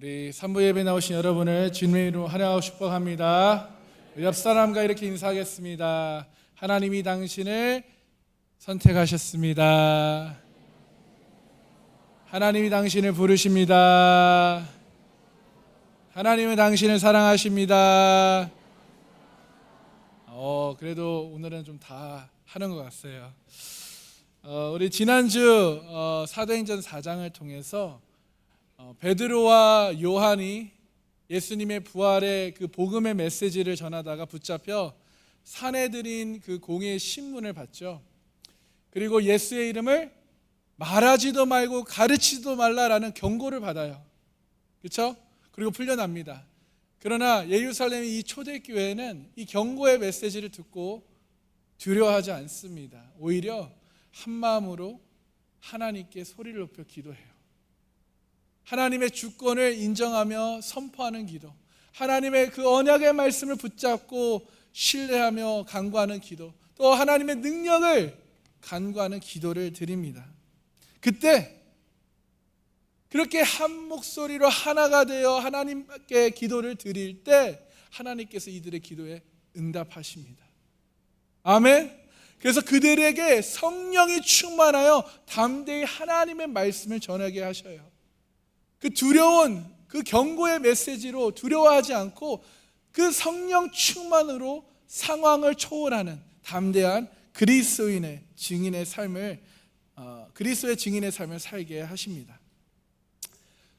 우리 산부 예배 나오신 여러분을 주님의 이름으로 환영하고 축복합니다. 옆 사람과 이렇게 인사하겠습니다. 하나님이 당신을 선택하셨습니다. 하나님이 당신을 부르십니다. 하나님은 당신을 사랑하십니다. 그래도 오늘은 좀 다 하는 것 같아요. 우리 지난주 사도행전 4장을 통해서 베드로와 요한이 예수님의 부활의 그 복음의 메시지를 전하다가 붙잡혀 산에 들인 그 공의 신문을 받죠. 그리고 예수의 이름을 말하지도 말고 가르치지도 말라라는 경고를 받아요. 그렇죠? 그리고 풀려납니다. 그러나 예루살렘의 이 초대교회는 이 경고의 메시지를 듣고 두려워하지 않습니다. 오히려 한 마음으로 하나님께 소리를 높여 기도해요. 하나님의 주권을 인정하며 선포하는 기도, 하나님의 그 언약의 말씀을 붙잡고 신뢰하며 간구하는 기도, 또 하나님의 능력을 간구하는 기도를 드립니다. 그때 그렇게 한 목소리로 하나가 되어 하나님께 기도를 드릴 때 하나님께서 이들의 기도에 응답하십니다. 아멘. 그래서 그들에게 성령이 충만하여 담대히 하나님의 말씀을 전하게 하셔요. 그 두려운 그 경고의 메시지로 두려워하지 않고 그 성령 충만으로 상황을 초월하는 담대한 그리스도의 증인의 삶을 살게 하십니다.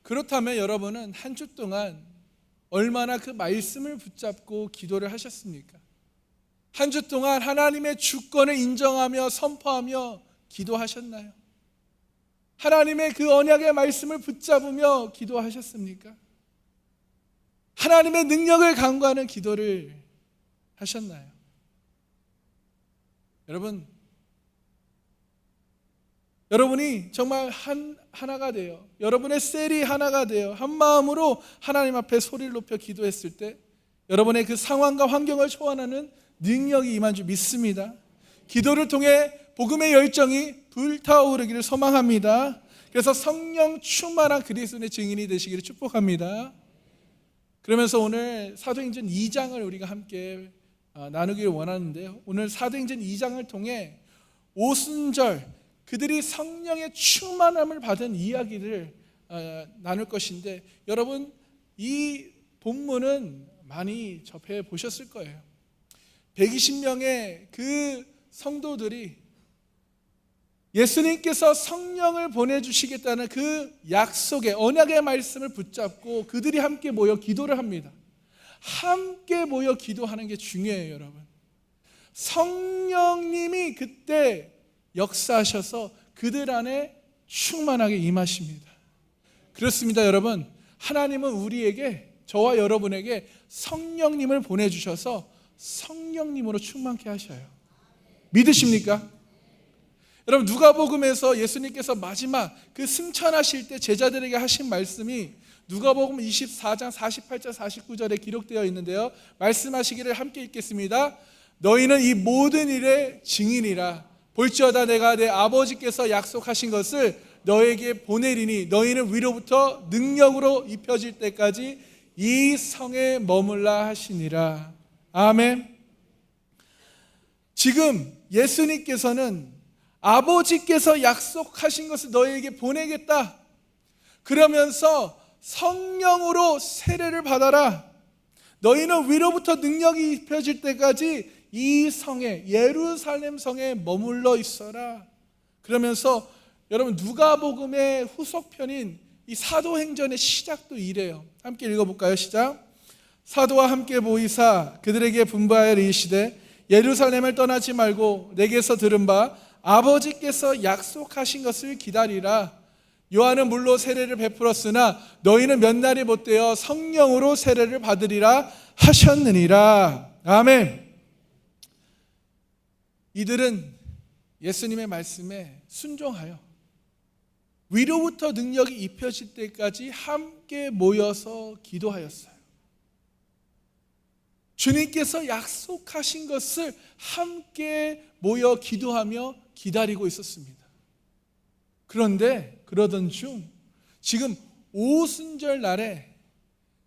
그렇다면 여러분은 한 주 동안 얼마나 그 말씀을 붙잡고 기도를 하셨습니까? 한 주 동안 하나님의 주권을 인정하며 선포하며 기도하셨나요? 하나님의 그 언약의 말씀을 붙잡으며 기도하셨습니까? 하나님의 능력을 간구하는 기도를 하셨나요? 여러분이 정말 하나가 되어, 여러분의 셀이 하나가 되어 한 마음으로 하나님 앞에 소리를 높여 기도했을 때 여러분의 그 상황과 환경을 초월하는 능력이 임한 줄 믿습니다. 기도를 통해 복음의 열정이 불타오르기를 소망합니다. 그래서 성령 충만한 그리스도의 증인이 되시기를 축복합니다. 그러면서 오늘 사도행전 2장을 우리가 함께 나누기를 원하는데요, 오늘 사도행전 2장을 통해 오순절 그들이 성령의 충만함을 받은 이야기를 나눌 것인데, 여러분 이 본문은 많이 접해 보셨을 거예요. 120명의 그 성도들이 예수님께서 성령을 보내주시겠다는 그 약속의 언약의 말씀을 붙잡고 그들이 함께 모여 기도를 합니다. 함께 모여 기도하는 게 중요해요, 여러분. 성령님이 그때 역사하셔서 그들 안에 충만하게 임하십니다. 그렇습니다, 여러분. 하나님은 우리에게, 저와 여러분에게 성령님을 보내주셔서 성령님으로 충만케 하셔요. 믿으십니까? 여러분, 누가복음에서 예수님께서 마지막 그 승천하실 때 제자들에게 하신 말씀이 누가복음 24장 48절 49절에 기록되어 있는데요, 말씀하시기를 함께 읽겠습니다. 너희는 이 모든 일의 증인이라. 볼지어다 내가 내 아버지께서 약속하신 것을 너에게 보내리니 너희는 위로부터 능력으로 입혀질 때까지 이 성에 머물라 하시니라. 아멘. 지금 예수님께서는 아버지께서 약속하신 것을 너희에게 보내겠다, 그러면서 성령으로 세례를 받아라. 너희는 위로부터 능력이 입혀질 때까지 이 성에, 예루살렘 성에 머물러 있어라. 그러면서 여러분, 누가복음의 후속편인 이 사도행전의 시작도 이래요. 함께 읽어볼까요? 시작. 사도와 함께 모이사 그들에게 분부하여 이르시되 예루살렘을 떠나지 말고 내게서 들은 바 아버지께서 약속하신 것을 기다리라. 요한은 물로 세례를 베풀었으나 너희는 몇 날이 못되어 성령으로 세례를 받으리라 하셨느니라. 아멘. 이들은 예수님의 말씀에 순종하여 위로부터 능력이 입혀질 때까지 함께 모여서 기도하였어요. 주님께서 약속하신 것을 함께 모여 기도하며 기다리고 있었습니다. 그런데 그러던 중 지금 오순절 날에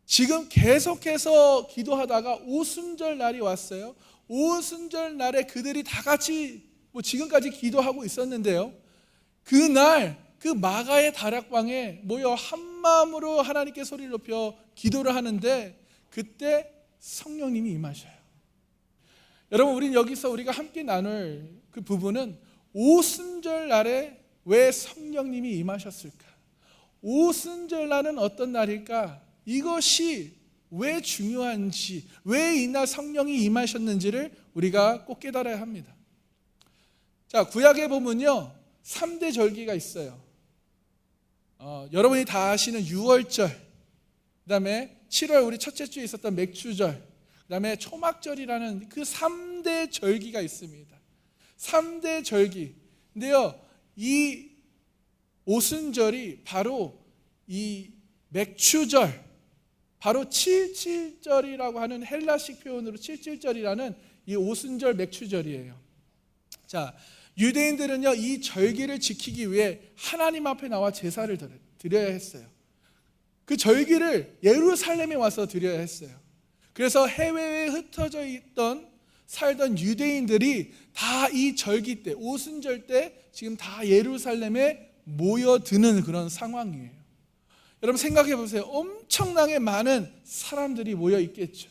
지금 계속해서 기도하다가 오순절 날이 왔어요. 오순절 날에 그들이 다 같이 지금까지 기도하고 있었는데요. 그날 그 마가의 다락방에 모여 한마음으로 하나님께 소리를 높여 기도를 하는데 그때 성령님이 임하셔요. 여러분, 우린 여기서 우리가 함께 나눌 그 부분은 오순절 날에 왜 성령님이 임하셨을까? 오순절 날은 어떤 날일까? 이것이 왜 중요한지, 왜 이날 성령이 임하셨는지를 우리가 꼭 깨달아야 합니다. 자, 구약에 보면요 3대 절기가 있어요. 여러분이 다 아시는 유월절, 그 다음에 7월 우리 첫째 주에 있었던 맥주절, 그 다음에 초막절이라는 그 3대 절기가 있습니다. 3대 절기. 근데요, 이 오순절이 바로 이 맥주절, 바로 77절이라고 하는 헬라식 표현으로 77절이라는 이 오순절 맥주절이에요. 자, 유대인들은요 이 절기를 지키기 위해 하나님 앞에 나와 제사를 드려야 했어요. 그 절기를 예루살렘에 와서 드려야 했어요. 그래서 해외에 흩어져 있던 살던 유대인들이 다 이 절기 때, 오순절 때 지금 다 예루살렘에 모여드는 그런 상황이에요. 여러분 생각해 보세요. 엄청나게 많은 사람들이 모여 있겠죠.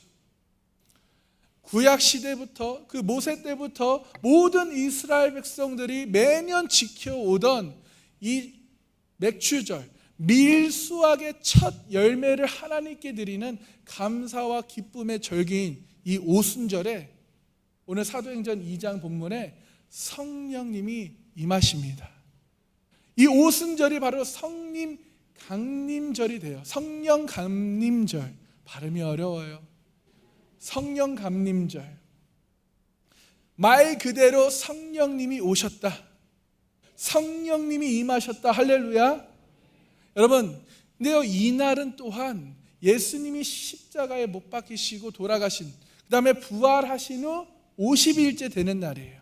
구약 시대부터 그 모세 때부터 모든 이스라엘 백성들이 매년 지켜오던 이 맥주절, 밀수확의 첫 열매를 하나님께 드리는 감사와 기쁨의 절기인 이 오순절에 오늘 사도행전 2장 본문에 성령님이 임하십니다. 이 오순절이 바로 성령 강림절이 돼요. 성령 강림절. 발음이 어려워요. 성령 강림절. 말 그대로 성령님이 오셨다. 성령님이 임하셨다. 할렐루야. 여러분, 근데요 이날은 또한 예수님이 십자가에 못 박히시고 돌아가신, 그 다음에 부활하신 후 50일째 되는 날이에요.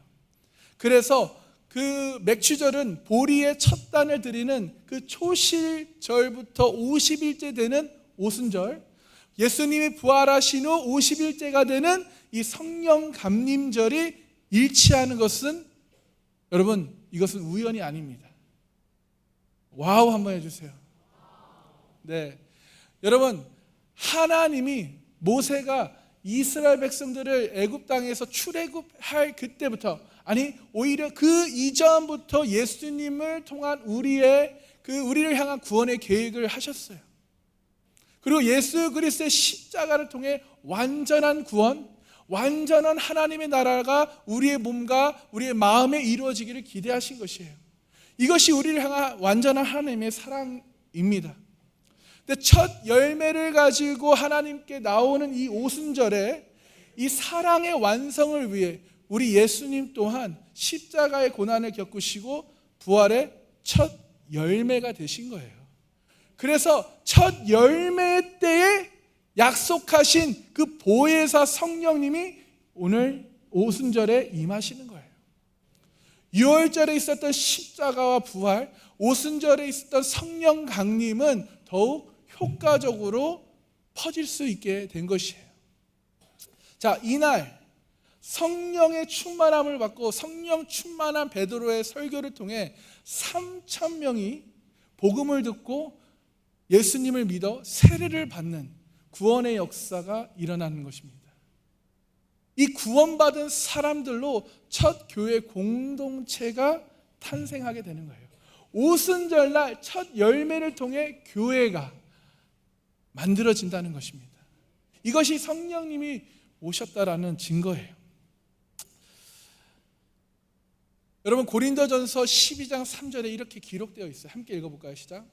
그래서 그 맥주절은 보리의 첫 단을 드리는 그 초실절부터 50일째 되는 오순절, 예수님이 부활하신 후 50일째가 되는 이 성령 감림절이 일치하는 것은 여러분 이것은 우연이 아닙니다. 와우 한번 해주세요. 네, 여러분 하나님이 모세가 이스라엘 백성들을 애굽 땅에서 출애굽할 그때부터, 아니 오히려 그 이전부터 예수님을 통한 우리를 향한 구원의 계획을 하셨어요. 그리고 예수 그리스도의 십자가를 통해 완전한 구원, 완전한 하나님의 나라가 우리의 몸과 우리의 마음에 이루어지기를 기대하신 것이에요. 이것이 우리를 향한 완전한 하나님의 사랑입니다. 근데 첫 열매를 가지고 하나님께 나오는 이 오순절에 이 사랑의 완성을 위해 우리 예수님 또한 십자가의 고난을 겪으시고 부활의 첫 열매가 되신 거예요. 그래서 첫 열매 때에 약속하신 그 보혜사 성령님이 오늘 오순절에 임하시는 거예요. 유월절에 있었던 십자가와 부활, 오순절에 있었던 성령 강림은 더욱 효과적으로 퍼질 수 있게 된 것이에요. 자, 이날 성령의 충만함을 받고 성령 충만한 베드로의 설교를 통해 3,000명이 복음을 듣고 예수님을 믿어 세례를 받는 구원의 역사가 일어나는 것입니다. 이 구원받은 사람들로 첫 교회 공동체가 탄생하게 되는 거예요. 오순절날 첫 열매를 통해 교회가 만들어진다는 것입니다. 이것이 성령님이 오셨다라는 증거예요. 여러분 고린도전서 12장 3절에 이렇게 기록되어 있어요. 함께 읽어볼까요? 시작.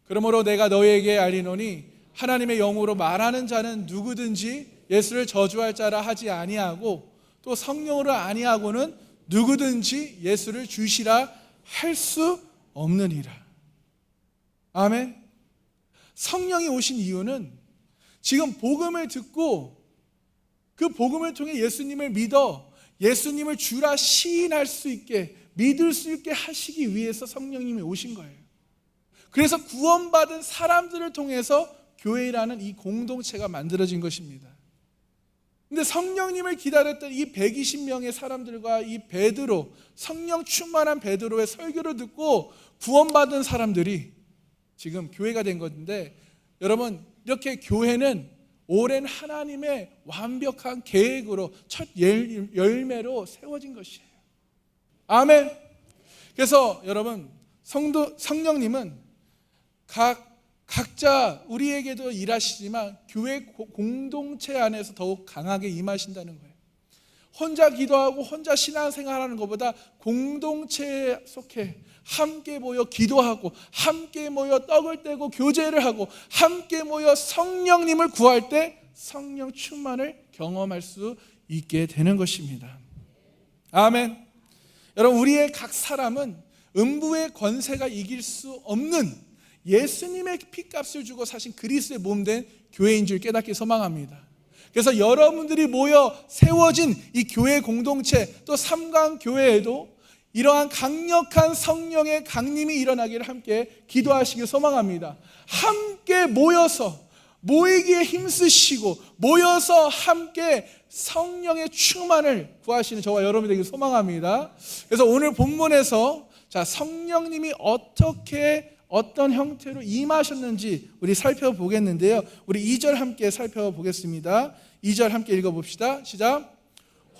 그러므로 내가 너희에게 알리노니 하나님의 영으로 말하는 자는 누구든지 예수를 저주할 자라 하지 아니하고 또 성령으로 아니하고는 누구든지 예수를 주시라 할 수 없느니라. 아멘. 성령이 오신 이유는 지금 복음을 듣고 그 복음을 통해 예수님을 믿어 예수님을 주라 시인할 수 있게, 믿을 수 있게 하시기 위해서 성령님이 오신 거예요. 그래서 구원받은 사람들을 통해서 교회라는 이 공동체가 만들어진 것입니다. 근데 성령님을 기다렸던 이 120명의 사람들과 이 베드로, 성령 충만한 베드로의 설교를 듣고 구원받은 사람들이 지금 교회가 된 건데, 여러분, 이렇게 교회는 오랜 하나님의 완벽한 계획으로 첫 열매로 세워진 것이에요. 아멘. 그래서 여러분, 성령님은 각자 우리에게도 일하시지만 교회 공동체 안에서 더욱 강하게 임하신다는 거예요. 혼자 기도하고 혼자 신앙생활하는 것보다 공동체에 속해 함께 모여 기도하고 함께 모여 떡을 떼고 교제를 하고 함께 모여 성령님을 구할 때 성령 충만을 경험할 수 있게 되는 것입니다. 아멘. 여러분, 우리의 각 사람은 음부의 권세가 이길 수 없는 예수님의 피값을 주고 사신 그리스도의 몸된 교회인 줄 깨닫기 소망합니다. 그래서 여러분들이 모여 세워진 이 교회 공동체, 또 삼강교회에도 이러한 강력한 성령의 강림이 일어나기를 함께 기도하시길 소망합니다. 함께 모이기에 힘쓰시고 모여서 함께 성령의 충만을 구하시는 저와 여러분이 되길 소망합니다. 그래서 오늘 본문에서 성령님이 어떤 형태로 임하셨는지 우리 살펴보겠는데요. 우리 2절 함께 살펴보겠습니다. 2절 함께 읽어봅시다. 시작.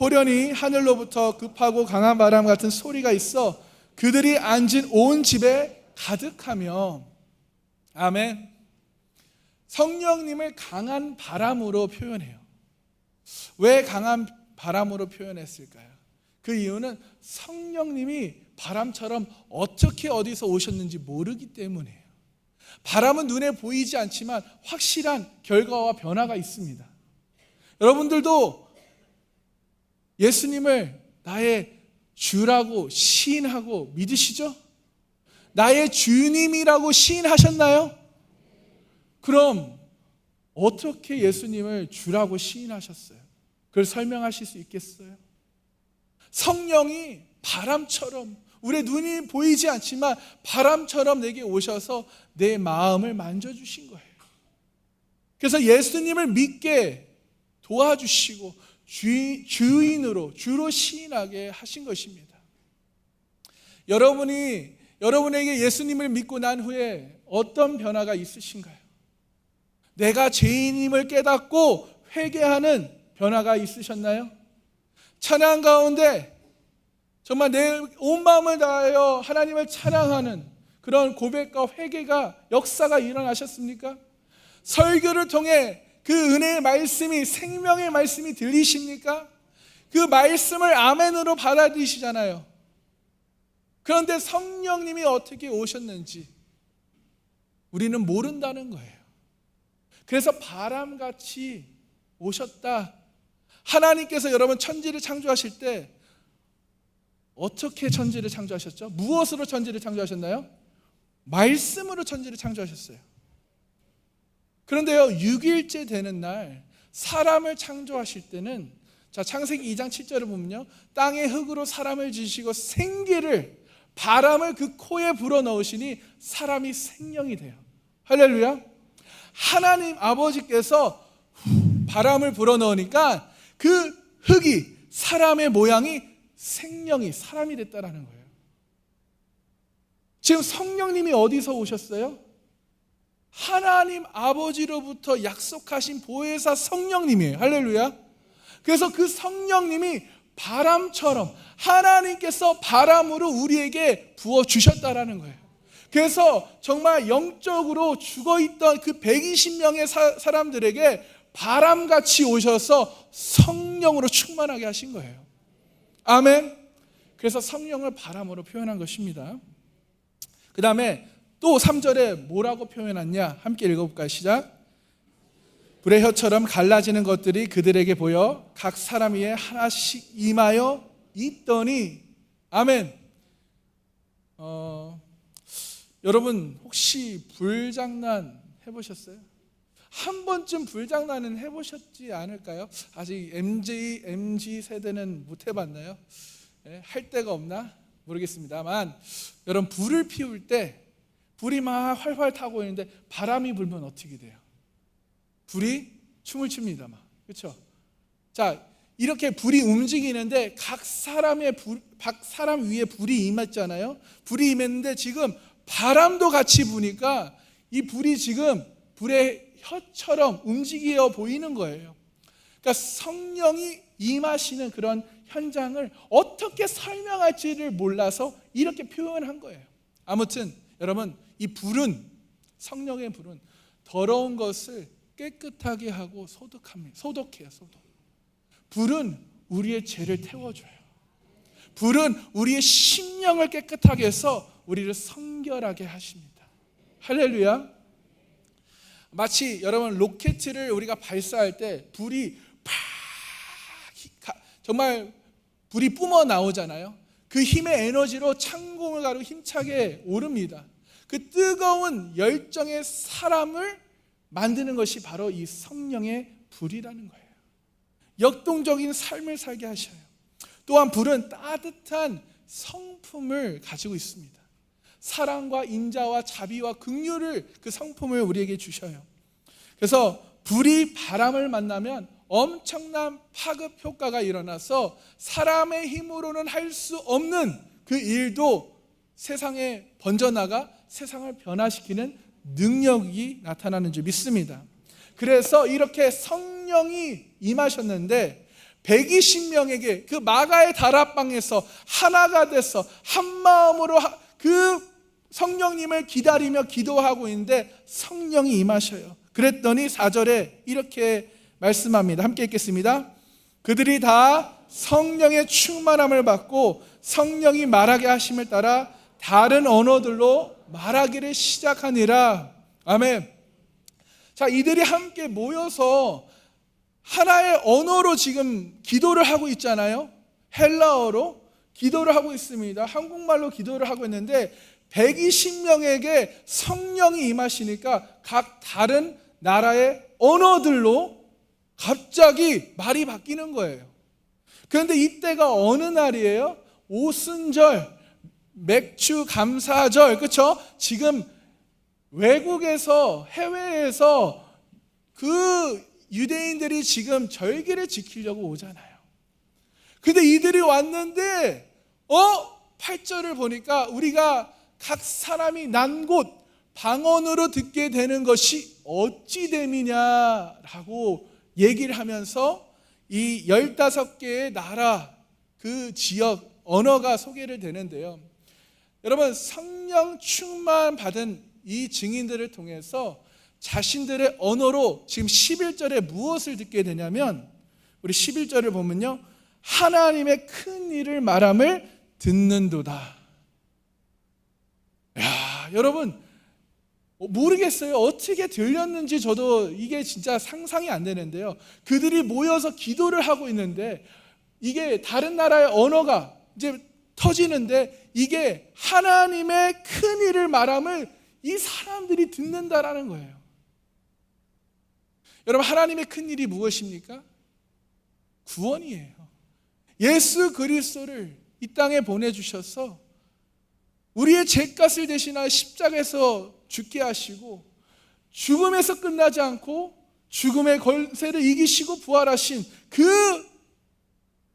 호련히 하늘로부터 급하고 강한 바람 같은 소리가 있어 그들이 앉은 온 집에 가득하며. 아멘. 성령님을 강한 바람으로 표현해요. 왜 강한 바람으로 표현했을까요? 그 이유는 성령님이 바람처럼 어떻게 어디서 오셨는지 모르기 때문이에요. 바람은 눈에 보이지 않지만 확실한 결과와 변화가 있습니다. 여러분들도 예수님을 나의 주라고 시인하고 믿으시죠? 나의 주님이라고 시인하셨나요? 그럼 어떻게 예수님을 주라고 시인하셨어요? 그걸 설명하실 수 있겠어요? 성령이 바람처럼, 우리의 눈이 보이지 않지만 바람처럼 내게 오셔서 내 마음을 만져주신 거예요. 그래서 예수님을 믿게 도와주시고 주로 시인하게 하신 것입니다. 여러분에게 예수님을 믿고 난 후에 어떤 변화가 있으신가요? 내가 죄인임을 깨닫고 회개하는 변화가 있으셨나요? 찬양 가운데 정말 내 온 마음을 다하여 하나님을 찬양하는 그런 고백과 회개가 역사가 일어나셨습니까? 설교를 통해 그 은혜의 말씀이, 생명의 말씀이 들리십니까? 그 말씀을 아멘으로 받아들이시잖아요. 그런데 성령님이 어떻게 오셨는지 우리는 모른다는 거예요. 그래서 바람같이 오셨다. 하나님께서 여러분 천지를 창조하실 때 어떻게 천지를 창조하셨죠? 무엇으로 천지를 창조하셨나요? 말씀으로 천지를 창조하셨어요. 그런데요, 6일째 되는 날 사람을 창조하실 때는, 창세기 2장 7절을 보면요, 땅의 흙으로 사람을 지으시고 생기를, 바람을 그 코에 불어넣으시니 사람이 생명이 돼요. 할렐루야. 하나님 아버지께서 바람을 불어넣으니까 그 흙이, 사람의 모양이 생명이, 사람이 됐다라는 거예요. 지금 성령님이 어디서 오셨어요? 하나님 아버지로부터 약속하신 보혜사 성령님이에요. 할렐루야. 그래서 그 성령님이 바람처럼 하나님께서 바람으로 우리에게 부어주셨다라는 거예요. 그래서 정말 영적으로 죽어있던 그 120명의 사람들에게 바람같이 오셔서 성령으로 충만하게 하신 거예요. 아멘. 그래서 성령을 바람으로 표현한 것입니다. 그 다음에 또 3절에 뭐라고 표현했냐? 함께 읽어볼까요? 시작. 불의 혀처럼 갈라지는 것들이 그들에게 보여 각 사람 위에 하나씩 임하여 있더니. 아멘. 여러분 혹시 불장난 해보셨어요? 한 번쯤 불장난은 해보셨지 않을까요? 아직 MZ 세대는 못 해봤나요? 할 데가 없나? 모르겠습니다만, 여러분 불을 피울 때 불이 막 활활 타고 있는데 바람이 불면 어떻게 돼요? 불이 춤을 춥니다. 막. 그렇죠? 자, 이렇게 불이 움직이는데 각 사람 위에 불이 임했잖아요. 불이 임했는데 지금 바람도 같이 부니까 이 불이 지금 불의 혀처럼 움직여 보이는 거예요. 그러니까 성령이 임하시는 그런 현장을 어떻게 설명할지를 몰라서 이렇게 표현한 거예요. 아무튼 여러분, 이 불은, 성령의 불은 더러운 것을 깨끗하게 하고 소독해요. 불은 우리의 죄를 태워줘요. 불은 우리의 심령을 깨끗하게 해서 우리를 성결하게 하십니다. 할렐루야. 마치 여러분 로켓을 우리가 발사할 때 불이 정말 불이 뿜어 나오잖아요. 그 힘의 에너지로 창공을 가지고 힘차게 오릅니다. 그 뜨거운 열정의 사람을 만드는 것이 바로 이 성령의 불이라는 거예요. 역동적인 삶을 살게 하셔요. 또한 불은 따뜻한 성품을 가지고 있습니다. 사랑과 인자와 자비와 긍휼을, 그 성품을 우리에게 주셔요. 그래서 불이 바람을 만나면 엄청난 파급 효과가 일어나서 사람의 힘으로는 할 수 없는 그 일도 세상에 번져나가 세상을 변화시키는 능력이 나타나는 줄 믿습니다. 그래서 이렇게 성령이 임하셨는데 120명에게 그 마가의 다락방에서 하나가 돼서 한 마음으로 그 성령님을 기다리며 기도하고 있는데 성령이 임하셔요. 그랬더니 4절에 이렇게 말씀합니다. 함께 읽겠습니다. 그들이 다 성령의 충만함을 받고 성령이 말하게 하심을 따라 다른 언어들로 말하기를 시작하니라. 아멘. 자, 이들이 함께 모여서 하나의 언어로 지금 기도를 하고 있잖아요. 헬라어로 기도를 하고 있습니다. 한국말로 기도를 하고 있는데 120명에게 성령이 임하시니까 각 다른 나라의 언어들로 갑자기 말이 바뀌는 거예요. 그런데 이때가 어느 날이에요? 오순절, 맥주 감사절, 그렇죠? 지금 외국에서, 해외에서 그 유대인들이 지금 절기를 지키려고 오잖아요. 근데 이들이 왔는데 8절을 보니까 우리가 각 사람이 난 곳 방언으로 듣게 되는 것이 어찌 됨이냐라고 얘기를 하면서 이 15개의 나라, 그 지역 언어가 소개를 되는데요. 여러분, 성령 충만 받은 이 증인들을 통해서 자신들의 언어로 지금 11절에 무엇을 듣게 되냐면, 우리 11절을 보면요, 하나님의 큰 일을 말함을 듣는도다. 야, 여러분 모르겠어요. 어떻게 들렸는지 저도 이게 진짜 상상이 안 되는데요. 그들이 모여서 기도를 하고 있는데 이게 다른 나라의 언어가 이제 터지는데 이게 하나님의 큰 일을 말함을 이 사람들이 듣는다라는 거예요. 여러분, 하나님의 큰 일이 무엇입니까? 구원이에요. 예수 그리스도를 이 땅에 보내주셔서 우리의 죄값을 대신하여 십자가에서 죽게 하시고 죽음에서 끝나지 않고 죽음의 권세를 이기시고 부활하신 그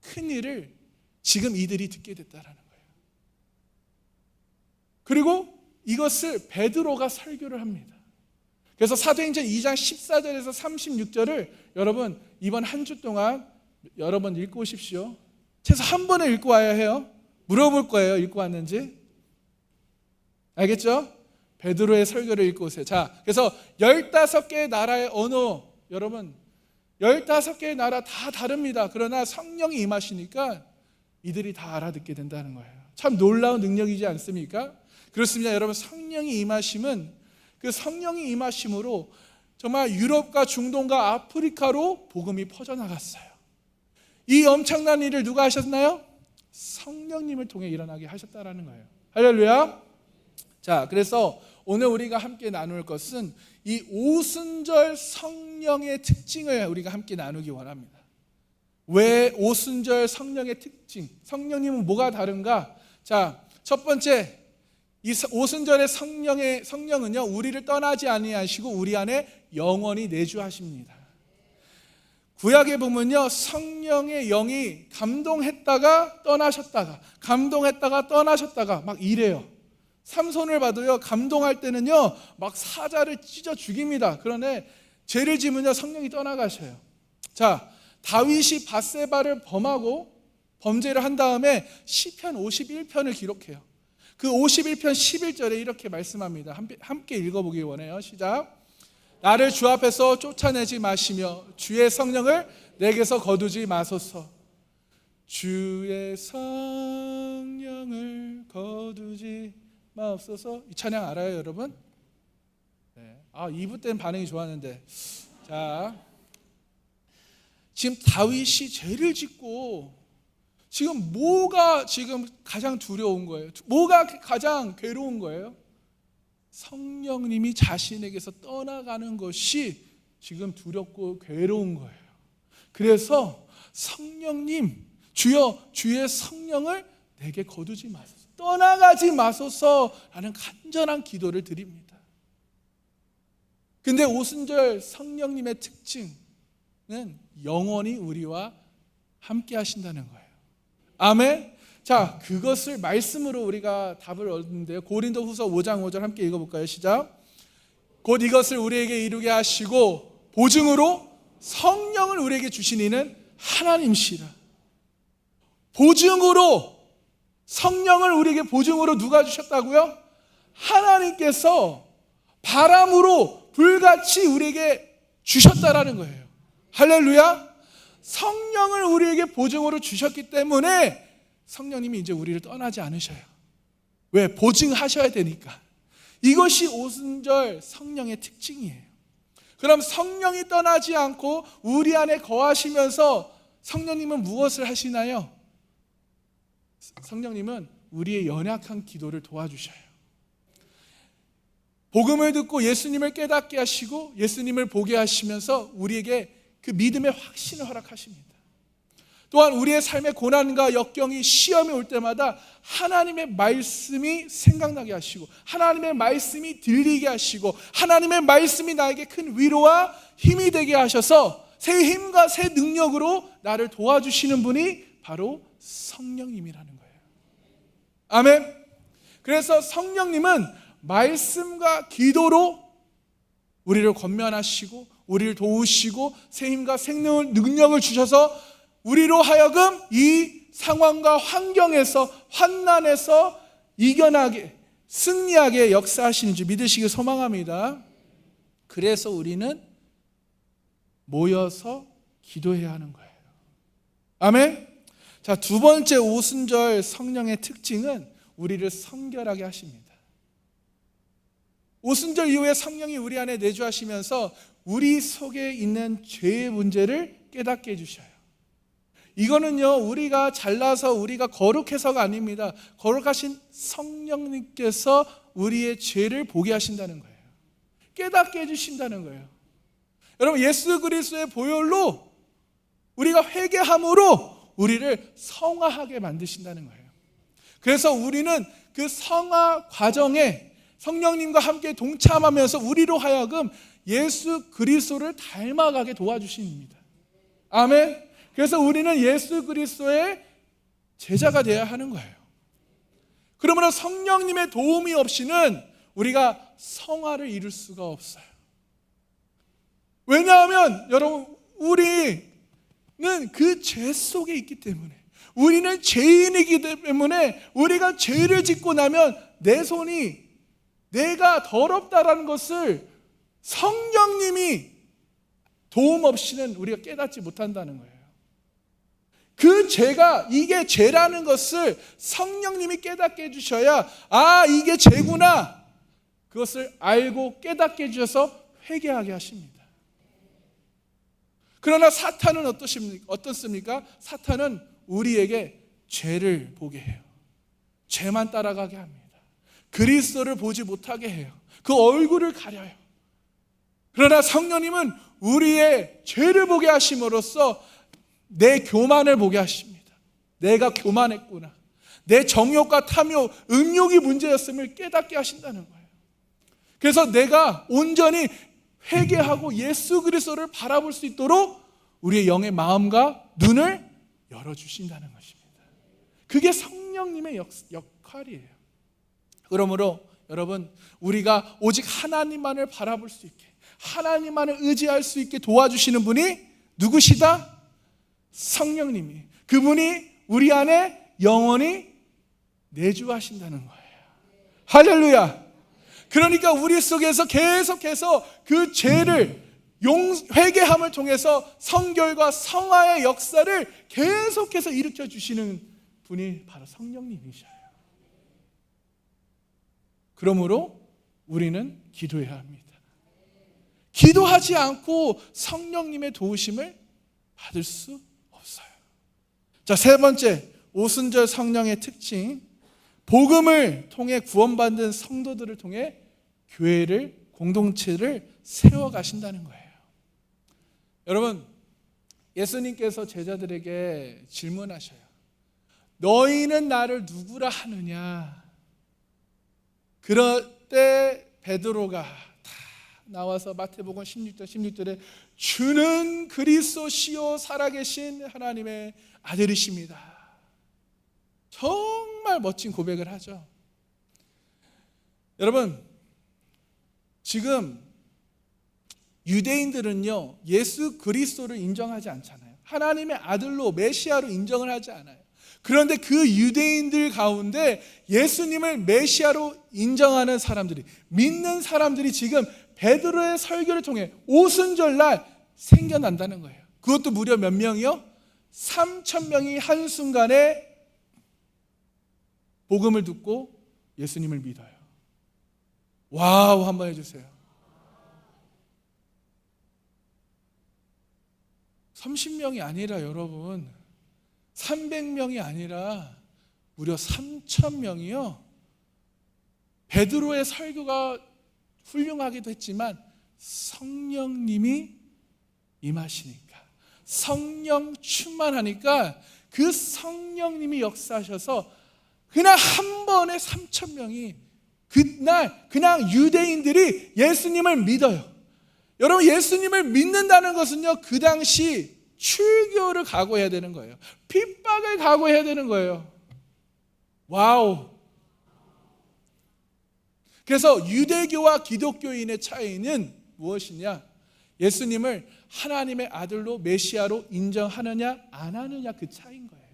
큰 일을 지금 이들이 듣게 됐다라는 거예요. 그리고 이것을 베드로가 설교를 합니다. 그래서 사도행전 2장 14절에서 36절을 여러분 이번 한 주 동안 여러 번 읽고 오십시오. 최소 한 번은 읽고 와야 해요. 물어볼 거예요. 읽고 왔는지. 알겠죠? 베드로의 설교를 읽고 오세요. 자, 그래서 15개의 나라의 언어, 여러분 15개의 나라 다 다릅니다. 그러나 성령이 임하시니까 이들이 다 알아듣게 된다는 거예요. 참 놀라운 능력이지 않습니까? 그렇습니다. 여러분, 성령이 임하심은 그 성령이 임하심으로 정말 유럽과 중동과 아프리카로 복음이 퍼져나갔어요. 이 엄청난 일을 누가 하셨나요? 성령님을 통해 일어나게 하셨다라는 거예요. 할렐루야. 자, 그래서 오늘 우리가 함께 나눌 것은 이 오순절 성령의 특징을 우리가 함께 나누기 원합니다. 왜 오순절 성령의 특징? 성령님은 뭐가 다른가? 자, 첫 번째, 이 오순절의 성령은요, 우리를 떠나지 아니하시고 우리 안에 영원히 내주하십니다. 구약에 보면요, 성령의 영이 감동했다가 떠나셨다가 감동했다가 떠나셨다가 막 이래요. 삼손을 봐도요, 감동할 때는요 막 사자를 찢어 죽입니다. 그런데 죄를 지으면요 성령이 떠나가셔요. 자, 다윗이 밧세바를 범하고 범죄를 한 다음에 시편 51편을 기록해요. 그 51편 11절에 이렇게 말씀합니다. 함께 읽어보기 원해요. 시작. 나를 주 앞에서 쫓아내지 마시며 주의 성령을 내게서 거두지 마소서. 주의 성령을 거두지 마옵소서. 이 찬양 알아요, 여러분? 네. 2부 때는 반응이 좋았는데. 자, 지금 다윗이 죄를 짓고 지금 뭐가 지금 가장 두려운 거예요? 뭐가 가장 괴로운 거예요? 성령님이 자신에게서 떠나가는 것이 지금 두렵고 괴로운 거예요. 그래서 성령님, 주여 주의 성령을 내게 거두지 마소서, 떠나가지 마소서라는 간절한 기도를 드립니다. 근데 오순절 성령님의 특징은 영원히 우리와 함께 하신다는 거예요. 아멘. 자, 그것을 말씀으로 우리가 답을 얻는데요. 고린도후서 5장 5절 함께 읽어볼까요? 시작. 곧 이것을 우리에게 이루게 하시고 보증으로 성령을 우리에게 주신 이는 하나님이시라. 보증으로, 성령을 우리에게 보증으로 누가 주셨다고요? 하나님께서 바람으로 불같이 우리에게 주셨다라는 거예요. 할렐루야. 성령을 우리에게 보증으로 주셨기 때문에 성령님이 이제 우리를 떠나지 않으셔요. 왜? 보증하셔야 되니까. 이것이 오순절 성령의 특징이에요. 그럼 성령이 떠나지 않고 우리 안에 거하시면서 성령님은 무엇을 하시나요? 성령님은 우리의 연약한 기도를 도와주셔요. 복음을 듣고 예수님을 깨닫게 하시고 예수님을 보게 하시면서 우리에게 그 믿음의 확신을 허락하십니다. 또한 우리의 삶의 고난과 역경이, 시험이 올 때마다 하나님의 말씀이 생각나게 하시고 하나님의 말씀이 들리게 하시고 하나님의 말씀이 나에게 큰 위로와 힘이 되게 하셔서 새 힘과 새 능력으로 나를 도와주시는 분이 바로 성령님이라는 거예요. 아멘. 그래서 성령님은 말씀과 기도로 우리를 권면하시고 우리를 도우시고 새 힘과 생능력을 주셔서 우리로 하여금 이 상황과 환경에서, 환난에서 이겨나게, 승리하게 역사하시는 줄 믿으시길 소망합니다. 그래서 우리는 모여서 기도해야 하는 거예요. 아멘. 자, 두 번째 오순절 성령의 특징은 우리를 성결하게 하십니다. 오순절 이후에 성령이 우리 안에 내주하시면서 우리 속에 있는 죄의 문제를 깨닫게 해주셔요. 이거는요, 우리가 잘나서 우리가 거룩해서가 아닙니다. 거룩하신 성령님께서 우리의 죄를 보게 하신다는 거예요. 깨닫게 해주신다는 거예요. 여러분, 예수 그리스도의 보혈로 우리가 회개함으로 우리를 성화하게 만드신다는 거예요. 그래서 우리는 그 성화 과정에 성령님과 함께 동참하면서 우리로 하여금 예수 그리스도를 닮아가게 도와주십니다. 아멘. 그래서 우리는 예수 그리스도의 제자가 되어야 하는 거예요. 그러므로 성령님의 도움이 없이는 우리가 성화를 이룰 수가 없어요. 왜냐하면 여러분, 우리는 그 죄 속에 있기 때문에, 우리는 죄인이기 때문에 우리가 죄를 짓고 나면 내 손이, 내가 더럽다라는 것을 성령님이 도움 없이는 우리가 깨닫지 못한다는 거예요. 그 죄가, 이게 죄라는 것을 성령님이 깨닫게 해주셔야, 아, 이게 죄구나, 그것을 알고 깨닫게 해주셔서 회개하게 하십니다. 그러나 사탄은 어떻습니까? 사탄은 우리에게 죄를 보게 해요. 죄만 따라가게 합니다. 그리스도를 보지 못하게 해요. 그 얼굴을 가려요. 그러나 성령님은 우리의 죄를 보게 하심으로써 내 교만을 보게 하십니다. 내가 교만했구나. 내 정욕과 탐욕, 음욕이 문제였음을 깨닫게 하신다는 거예요. 그래서 내가 온전히 회개하고 예수 그리스도를 바라볼 수 있도록 우리의 영의 마음과 눈을 열어주신다는 것입니다. 그게 성령님의 역할이에요. 그러므로 여러분, 우리가 오직 하나님만을 바라볼 수 있게, 하나님만을 의지할 수 있게 도와주시는 분이 누구시다? 성령님이. 그분이 우리 안에 영원히 내주하신다는 거예요. 할렐루야. 그러니까 우리 속에서 계속해서 그 죄를 회개함을 통해서 성결과 성화의 역사를 계속해서 일으켜 주시는 분이 바로 성령님이셔요. 그러므로 우리는 기도해야 합니다. 기도하지 않고 성령님의 도우심을 받을 수 없어요. 자, 세 번째, 오순절 성령의 특징, 복음을 통해 구원받은 성도들을 통해 교회를, 공동체를 세워가신다는 거예요. 여러분, 예수님께서 제자들에게 질문하셔요. 너희는 나를 누구라 하느냐? 그럴 때 베드로가 다 나와서 마태복음 16절에 주는 그리스도시요 살아계신 하나님의 아들이십니다. 정말 멋진 고백을 하죠. 여러분, 지금 유대인들은요, 예수 그리스도를 인정하지 않잖아요. 하나님의 아들로 메시아로 인정을 하지 않아요. 그런데 그 유대인들 가운데 예수님을 메시아로 인정하는 사람들이, 믿는 사람들이 지금 베드로의 설교를 통해 오순절날 생겨난다는 거예요. 그것도 무려 몇 명이요? 3,000명이 한순간에 복음을 듣고 예수님을 믿어요. 와우, 한번 해주세요. 30명이 아니라 여러분, 300명이 아니라 무려 3,000명이요. 베드로의 설교가 훌륭하기도 했지만 성령님이 임하시니까, 성령 충만하니까 그 성령님이 역사하셔서 그냥 한 번에 3,000명이 그날 그냥 유대인들이 예수님을 믿어요. 여러분, 예수님을 믿는다는 것은요, 그 당시 출교를 각오해야 되는 거예요. 핍박을 각오해야 되는 거예요. 와우. 그래서 유대교와 기독교인의 차이는 무엇이냐? 예수님을 하나님의 아들로 메시아로 인정하느냐 안 하느냐, 그 차이인 거예요.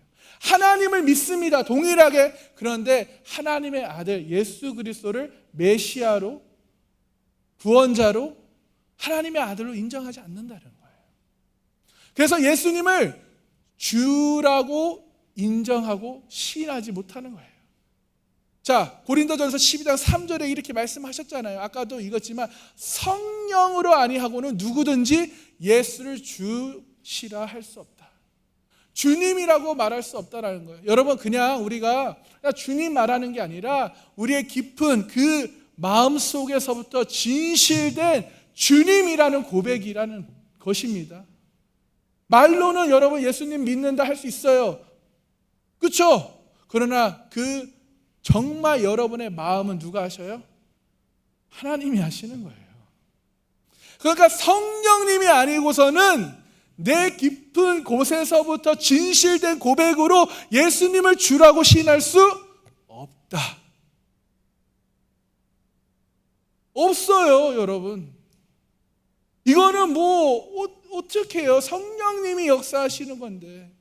하나님을 믿습니다, 동일하게. 그런데 하나님의 아들 예수 그리스도를 메시아로, 구원자로, 하나님의 아들로 인정하지 않는다는 거예요. 그래서 예수님을 주라고 인정하고 시인하지 못하는 거예요. 자, 고린도전서 12장 3절에 이렇게 말씀하셨잖아요. 아까도 읽었지만 성령으로 아니하고는 누구든지 예수를 주시라 할 수 없다. 주님이라고 말할 수 없다라는 거예요. 여러분, 그냥 우리가 주님 말하는 게 아니라 우리의 깊은 그 마음 속에서부터 진실된 주님이라는 고백이라는 것입니다. 말로는 여러분 예수님 믿는다 할 수 있어요. 그렇죠? 그러나 그 정말 여러분의 마음은 누가 하셔요? 하나님이 하시는 거예요. 그러니까 성령님이 아니고서는 내 깊은 곳에서부터 진실된 고백으로 예수님을 주라고 시인할 수 없다. 없어요, 여러분. 이거는 어떻게 해요? 성령님이 역사하시는 건데.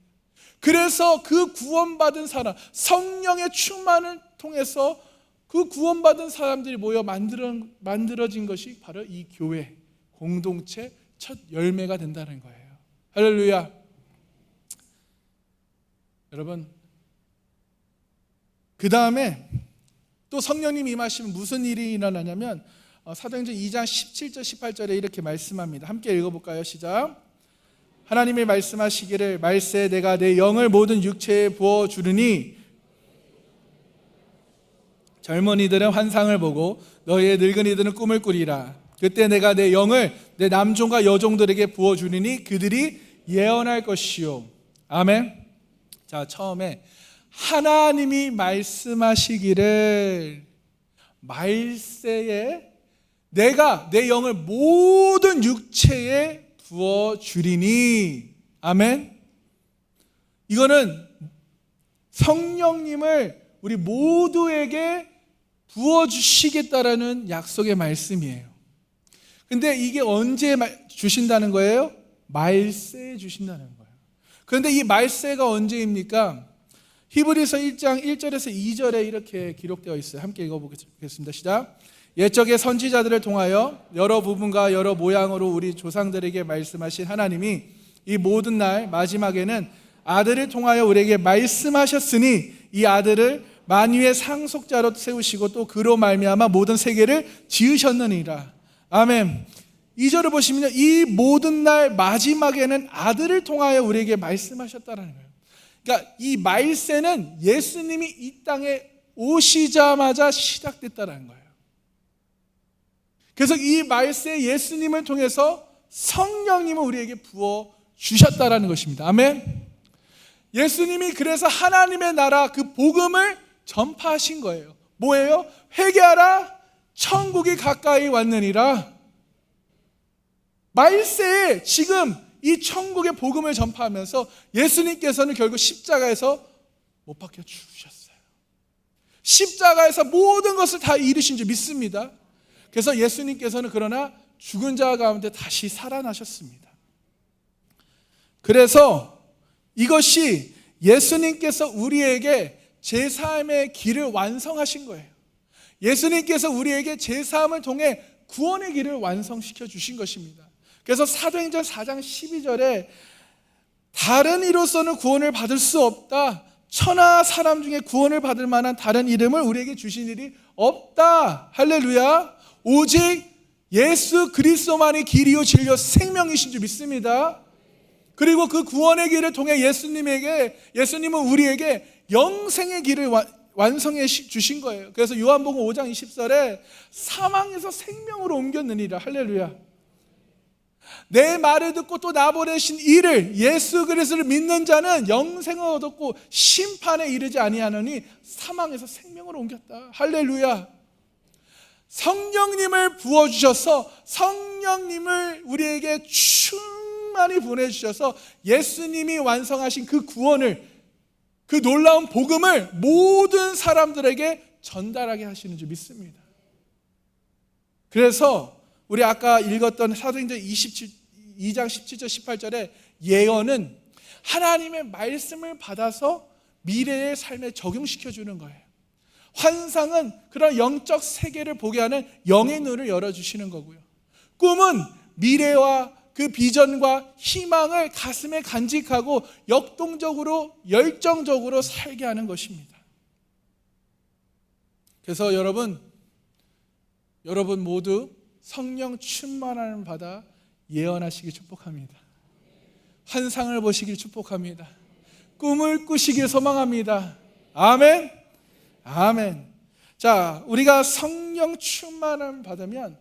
그래서 그 구원받은 사람, 성령의 충만을 통해서 그 구원받은 사람들이 모여 만들어진 것이 바로 이 교회, 공동체 첫 열매가 된다는 거예요. 할렐루야. 여러분, 그 다음에 또 성령님이 임하시면 무슨 일이 일어나냐면 사도행전 2장 17절 18절에 이렇게 말씀합니다. 함께 읽어볼까요? 시작. 하나님이 말씀하시기를 말세 내가 내 영을 모든 육체에 부어주르니 젊은이들은 환상을 보고 너희의 늙은이들은 꿈을 꾸리라. 그때 내가 내 영을 내 남종과 여종들에게 부어주리니 그들이 예언할 것이요. 아멘. 자, 처음에 하나님이 말씀하시기를 말세에 내가 내 영을 모든 육체에 부어주리니. 아멘. 이거는 성령님을 우리 모두에게 부어주시겠다라는 약속의 말씀이에요. 근데 이게 언제 주신다는 거예요? 말세에 주신다는 거예요. 그런데 이 말세가 언제입니까? 히브리서 1장 1절에서 2절에 이렇게 기록되어 있어요. 함께 읽어보겠습니다. 시작. 옛적의 선지자들을 통하여 여러 부분과 여러 모양으로 우리 조상들에게 말씀하신 하나님이 이 모든 날 마지막에는 아들을 통하여 우리에게 말씀하셨으니 이 아들을 만유의 상속자로 세우시고 또 그로 말미암아 모든 세계를 지으셨느니라. 아멘. 2절을 보시면요, 이 모든 날 마지막에는 아들을 통하여 우리에게 말씀하셨다는 거예요. 그러니까 이 말세는 예수님이 이 땅에 오시자마자 시작됐다는 거예요. 그래서 이 말세 예수님을 통해서 성령님을 우리에게 부어 주셨다라는 것입니다. 아멘. 예수님이 그래서 하나님의 나라 그 복음을 전파하신 거예요. 뭐예요? 회개하라, 천국이 가까이 왔느니라. 말세에 지금 이 천국의 복음을 전파하면서 예수님께서는 결국 십자가에서 못 박혀 죽으셨어요. 십자가에서 모든 것을 다 이루신 줄 믿습니다. 그래서 예수님께서는 그러나 죽은 자 가운데 다시 살아나셨습니다. 그래서 이것이 예수님께서 우리에게 제3의 길을 완성하신 거예요. 예수님께서 우리에게 제3을 통해 구원의 길을 완성시켜 주신 것입니다. 그래서 사도행전 4장 12절에 다른 이로서는 구원을 받을 수 없다. 천하 사람 중에 구원을 받을 만한 다른 이름을 우리에게 주신 일이 없다. 할렐루야. 오직 예수 그리스도만이 길이요 진리요 생명이신 줄 믿습니다. 그리고 그 구원의 길을 통해 예수님은 우리에게 영생의 길을 완성해 주신 거예요. 그래서 요한복음 5장 20절에 사망에서 생명으로 옮겼느니라. 할렐루야. 내 말을 듣고 또 나 보내신 이를 예수 그리스도를 믿는 자는 영생을 얻었고 심판에 이르지 아니하느니 사망에서 생명으로 옮겼다. 할렐루야. 성령님을 부어주셔서 성령님을 우리에게 충만히 보내주셔서 예수님이 완성하신 그 구원을, 그 놀라운 복음을 모든 사람들에게 전달하게 하시는 줄 믿습니다. 그래서 우리 아까 읽었던 사도행전 2장 17절 18절에 예언은 하나님의 말씀을 받아서 미래의 삶에 적용시켜주는 거예요. 환상은 그런 영적 세계를 보게 하는 영의 눈을 열어주시는 거고요. 꿈은 미래와 그 비전과 희망을 가슴에 간직하고 역동적으로 열정적으로 살게 하는 것입니다. 그래서 여러분 모두 성령 충만함을 받아 예언하시길 축복합니다. 환상을 보시길 축복합니다. 꿈을 꾸시길 소망합니다. 아멘. 아멘. 자, 우리가 성령 충만함을 받으면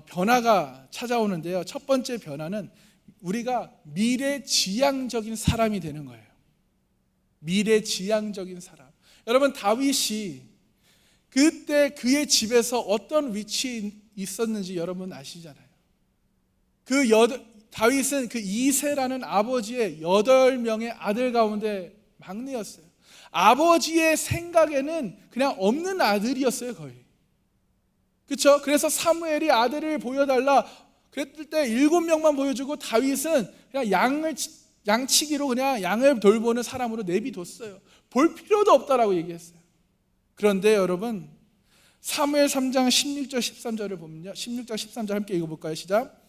변화가 찾아오는데요. 첫 번째 변화는 우리가 미래지향적인 사람이 되는 거예요. 미래지향적인 사람. 여러분, 다윗이 그때 그의 집에서 어떤 위치에 있었는지 여러분 아시잖아요. 다윗은 그 이새라는 아버지의 8명의 아들 가운데 막내였어요. 아버지의 생각에는 그냥 없는 아들이었어요, 거의. 그렇죠? 그래서 사무엘이 아들을 보여달라 그랬을 때 7명만 보여주고 다윗은 그냥 양치기로 그냥 양을 돌보는 사람으로 내비뒀어요. 볼 필요도 없다라고 얘기했어요. 그런데 여러분, 사무엘 3장 16절 13절을 보면요, 16장 13절 함께 읽어볼까요? 시작.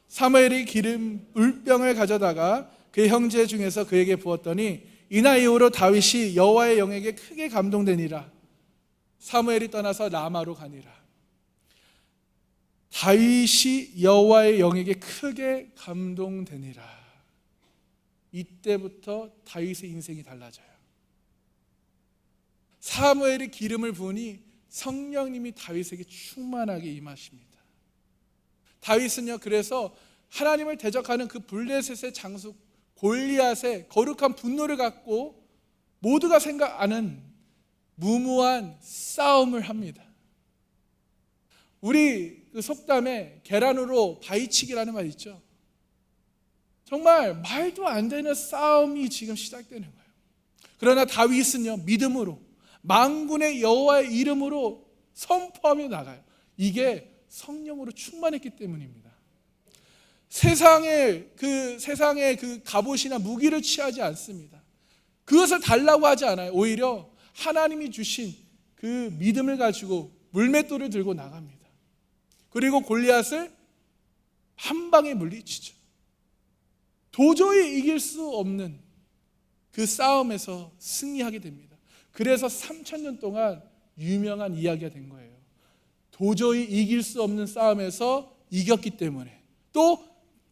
사무엘이 기름 물병을 가져다가 그의 형제 중에서 그에게 부었더니 이날 이후로 다윗이 여호와의 영에게 크게 감동되니라. 사무엘이 떠나서 라마로 가니라. 다윗이 여호와의 영에게 크게 감동되니라. 이때부터 다윗의 인생이 달라져요. 사무엘이 기름을 부으니 성령님이 다윗에게 충만하게 임하십니다. 다윗은요, 그래서 하나님을 대적하는 그 블레셋의 장수 골리앗의 거룩한 분노를 갖고 모두가 생각하는 무모한 싸움을 합니다. 우리 그 속담에 계란으로 바위치기라는 말 있죠. 정말 말도 안 되는 싸움이 지금 시작되는 거예요. 그러나 다윗은요, 믿음으로 만군의 여호와의 이름으로 선포하며 나가요. 이게 성령으로 충만했기 때문입니다. 세상의 그 갑옷이나 무기를 취하지 않습니다. 그것을 달라고 하지 않아요. 오히려 하나님이 주신 그 믿음을 가지고 물맷돌을 들고 나갑니다. 그리고 골리앗을 한 방에 물리치죠. 도저히 이길 수 없는 그 싸움에서 승리하게 됩니다. 그래서 3000년 동안 유명한 이야기가 된 거예요. 도저히 이길 수 없는 싸움에서 이겼기 때문에, 또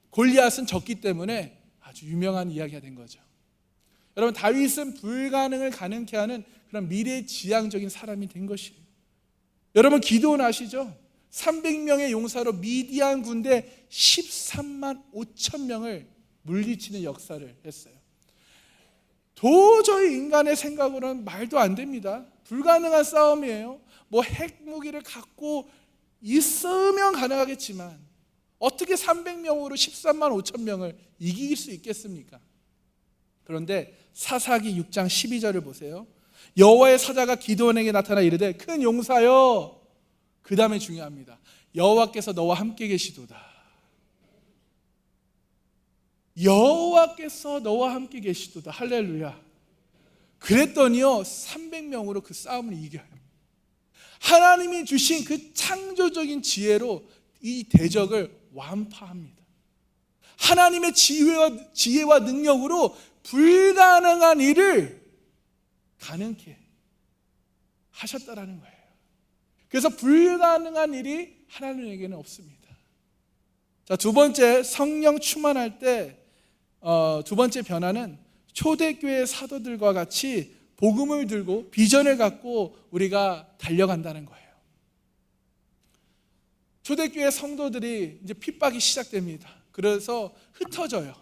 골리앗은 졌기 때문에 아주 유명한 이야기가 된 거죠. 여러분, 다윗은 불가능을 가능케 하는 그런 미래지향적인 사람이 된 것이에요. 여러분, 기드온 아시죠? 300명의 용사로 미디안 군대 13만 5천 명을 물리치는 역사를 했어요. 도저히 인간의 생각으로는 말도 안 됩니다. 불가능한 싸움이에요. 뭐 핵무기를 갖고 있으면 가능하겠지만 어떻게 300명으로 13만 5천 명을 이길 수 있겠습니까? 그런데 사사기 6장 12절을 보세요. 여호와의 사자가 기드온에게 나타나 이르되 큰 용사여, 그 다음에 중요합니다. 여호와께서 너와 함께 계시도다. 여호와께서 너와 함께 계시도다. 할렐루야. 그랬더니요, 300명으로 그 싸움을 이겨요. 하나님이 주신 그 창조적인 지혜로 이 대적을 완파합니다. 하나님의 지혜와 능력으로 불가능한 일을 가능케 하셨다라는 거예요. 그래서 불가능한 일이 하나님에게는 없습니다. 자, 두 번째, 성령 충만할 때 두 번째 변화는 초대교회 사도들과 같이 복음을 들고 비전을 갖고 우리가 달려간다는 거예요. 초대교회 성도들이 이제 핍박이 시작됩니다. 그래서 흩어져요.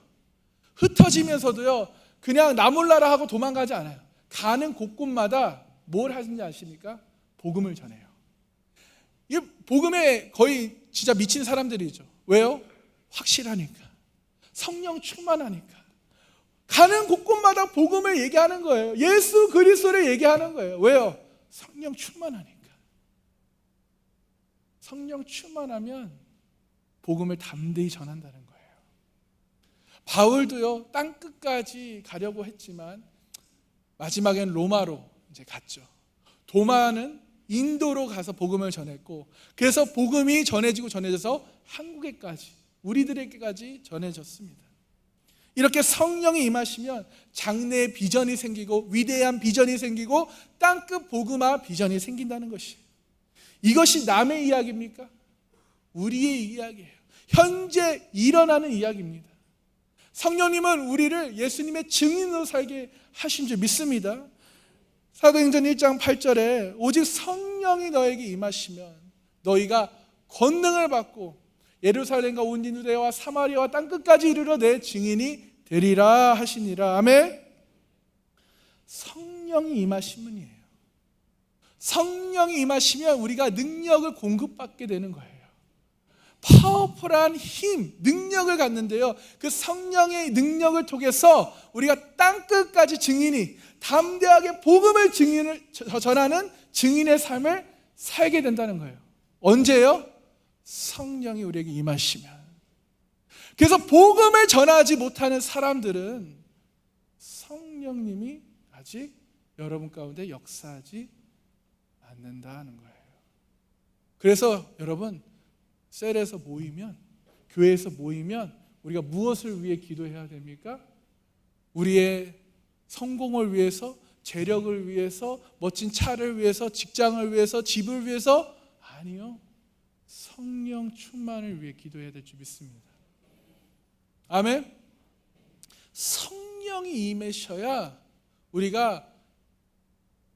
흩어지면서도요, 그냥 나 몰라라 하고 도망가지 않아요. 가는 곳곳마다 뭘 하는지 아십니까? 복음을 전해요. 이 복음에 거의 진짜 미친 사람들이죠. 왜요? 확실하니까. 성령 충만하니까. 가는 곳곳마다 복음을 얘기하는 거예요. 예수 그리스도를 얘기하는 거예요. 왜요? 성령 충만하니까. 성령 충만하면 복음을 담대히 전한다는 거예요. 바울도요, 땅 끝까지 가려고 했지만 마지막엔 로마로 이제 갔죠. 도마는 인도로 가서 복음을 전했고, 그래서 복음이 전해져서 한국에까지, 우리들에게까지 전해졌습니다. 이렇게 성령이 임하시면 장래의 비전이 생기고 위대한 비전이 생기고 땅끝 복음화 비전이 생긴다는 것이에요. 이것이 남의 이야기입니까? 우리의 이야기예요. 현재 일어나는 이야기입니다. 성령님은 우리를 예수님의 증인으로 살게 하신 줄 믿습니다. 사도행전 1장 8절에 오직 성령이 너에게 임하시면 너희가 권능을 받고 예루살렘과 온 유대와 사마리아와 땅끝까지 이르러 내 증인이 되리라 하시니라. 아멘. 성령이 임하시면이에요. 성령이 임하시면 우리가 능력을 공급받게 되는 거예요. 파워풀한 힘, 능력을 갖는데요, 그 성령의 능력을 통해서 우리가 땅끝까지 증인이 담대하게 복음을 전하는 증인의 삶을 살게 된다는 거예요. 언제요? 성령이 우리에게 임하시면. 그래서 복음을 전하지 못하는 사람들은 성령님이 아직 여러분 가운데 역사하지 않는다는 거예요. 그래서 여러분, 셀에서 모이면, 교회에서 모이면 우리가 무엇을 위해 기도해야 됩니까? 우리의 성공을 위해서, 재력을 위해서, 멋진 차를 위해서, 직장을 위해서, 집을 위해서? 아니요. 성령 충만을 위해 기도해야 될 줄 믿습니다. 아멘. 성령이 임하셔야 우리가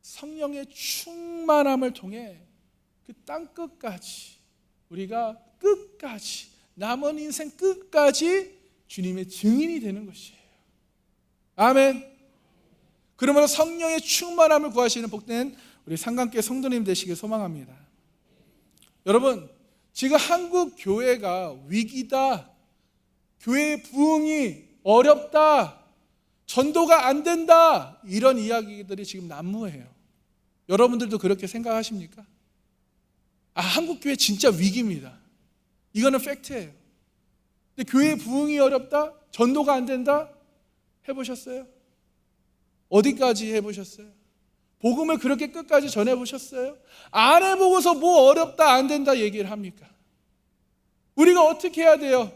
성령의 충만함을 통해 그 땅끝까지, 우리가 끝까지, 남은 인생 끝까지 주님의 증인이 되는 것이에요. 아멘. 그러므로 성령의 충만함을 구하시는 복된 우리 상강교회 성도님 되시길 소망합니다. 여러분, 지금 한국 교회가 위기다, 교회의 부흥이 어렵다, 전도가 안 된다, 이런 이야기들이 지금 난무해요. 여러분들도 그렇게 생각하십니까? 한국 교회 진짜 위기입니다. 이거는 팩트예요. 근데 교회의 부흥이 어렵다, 전도가 안 된다, 해보셨어요? 어디까지 해보셨어요? 복음을 그렇게 끝까지 전해보셨어요? 안 해보고서 뭐 어렵다 안 된다 얘기를 합니까? 우리가 어떻게 해야 돼요?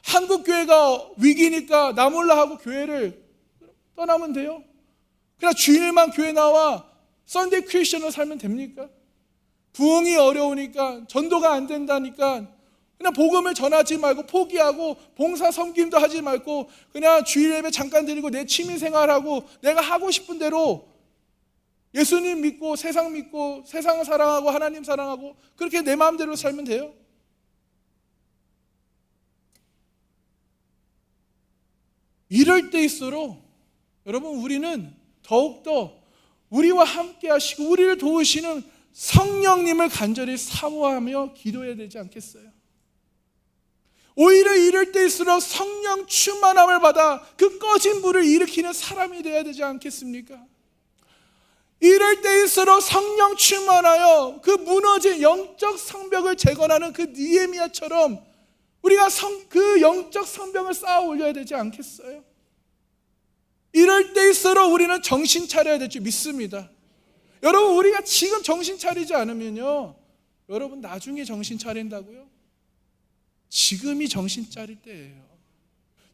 한국교회가 위기니까 나 몰라 하고 교회를 떠나면 돼요? 그냥 주일만 교회 나와 썬데이 크리스천으로 살면 됩니까? 부흥이 어려우니까, 전도가 안 된다니까 그냥 복음을 전하지 말고 포기하고 봉사 섬김도 하지 말고 그냥 주일 예배 잠깐 드리고 내 취미 생활하고 내가 하고 싶은 대로 예수님 믿고 세상 사랑하고 하나님 사랑하고 그렇게 내 마음대로 살면 돼요? 이럴 때일수록 여러분, 우리는 더욱더 우리와 함께 하시고 우리를 도우시는 성령님을 간절히 사모하며 기도해야 되지 않겠어요? 오히려 이럴 때일수록 성령 충만함을 받아 그 꺼진 불을 일으키는 사람이 되어야 되지 않겠습니까? 이럴 때일수록 성령 충만하여 그 무너진 영적 성벽을 재건하는 그 느헤미야처럼 우리가 그 영적 성벽을 쌓아 올려야 되지 않겠어요? 이럴 때일수록 우리는 정신 차려야 될 줄 믿습니다. 여러분, 우리가 지금 정신 차리지 않으면요, 여러분 나중에 정신 차린다고요? 지금이 정신 차릴 때예요.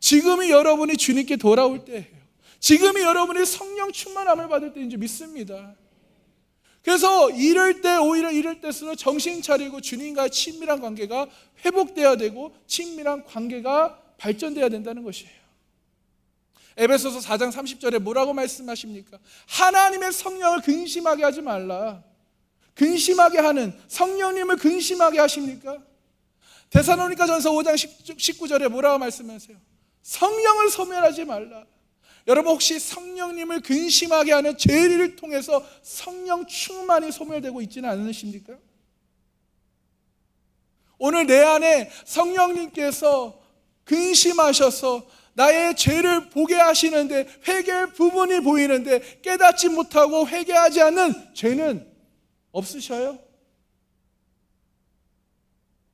지금이 여러분이 주님께 돌아올 때예요. 지금이 여러분이 성령 충만함을 받을 때인 줄 믿습니다. 그래서 오히려 이럴 때일수록 정신 차리고 주님과의 친밀한 관계가 회복되어야 되고 친밀한 관계가 발전되어야 된다는 것이에요. 에베소서 4장 30절에 뭐라고 말씀하십니까? 하나님의 성령을 근심하게 하지 말라. 근심하게 하는 성령님을 근심하게 하십니까? 데살로니가전서 5장 19절에 뭐라고 말씀하세요? 성령을 소멸하지 말라. 여러분, 혹시 성령님을 근심하게 하는 죄를 통해서 성령 충만이 소멸되고 있지는 않으십니까? 오늘 내 안에 성령님께서 근심하셔서 나의 죄를 보게 하시는데 회개할 부분이 보이는데 깨닫지 못하고 회개하지 않는 죄는 없으셔요?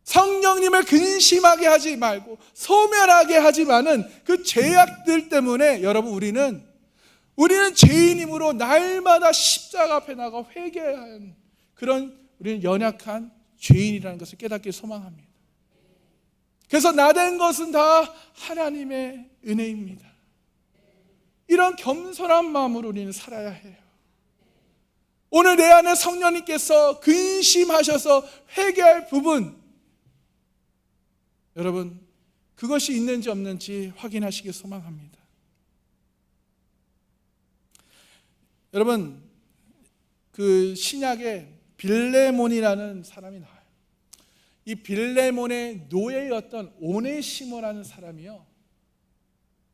성령님을 근심하게 하지 말고 소멸하게 하지만은 그 죄악들 때문에 여러분, 우리는 죄인이므로 날마다 십자가 앞에 나가 회개한 그런 우리는 연약한 죄인이라는 것을 깨닫길 소망합니다. 그래서 나 된 것은 다 하나님의 은혜입니다. 이런 겸손한 마음으로 우리는 살아야 해요. 오늘 내 안에 성령님께서 근심하셔서 회개할 부분, 여러분, 그것이 있는지 없는지 확인하시길 소망합니다. 여러분, 그 신약에 빌레몬이라는 사람이 나와요. 이 빌레몬의 노예였던 오네시모라는 사람이요,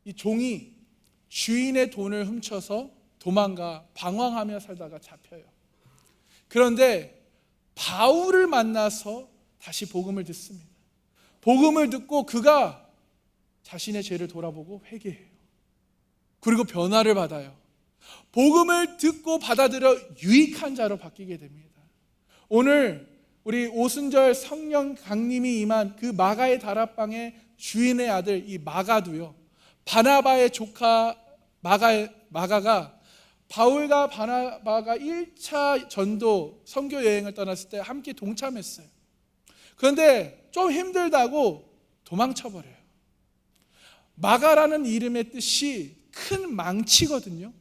이 종이 주인의 돈을 훔쳐서 도망가 방황하며 살다가 잡혀요. 그런데 바울을 만나서 다시 복음을 듣습니다. 복음을 듣고 그가 자신의 죄를 돌아보고 회개해요. 그리고 변화를 받아요. 복음을 듣고 받아들여 유익한 자로 바뀌게 됩니다. 오늘 우리 오순절 성령 강림이 임한 그 마가의 다락방의 주인의 아들 이 마가도요, 바나바의 조카 마가가 바울과 바나바가 1차 전도 선교 여행을 떠났을 때 함께 동참했어요. 그런데 좀 힘들다고 도망쳐버려요. 마가라는 이름의 뜻이 큰 망치거든요.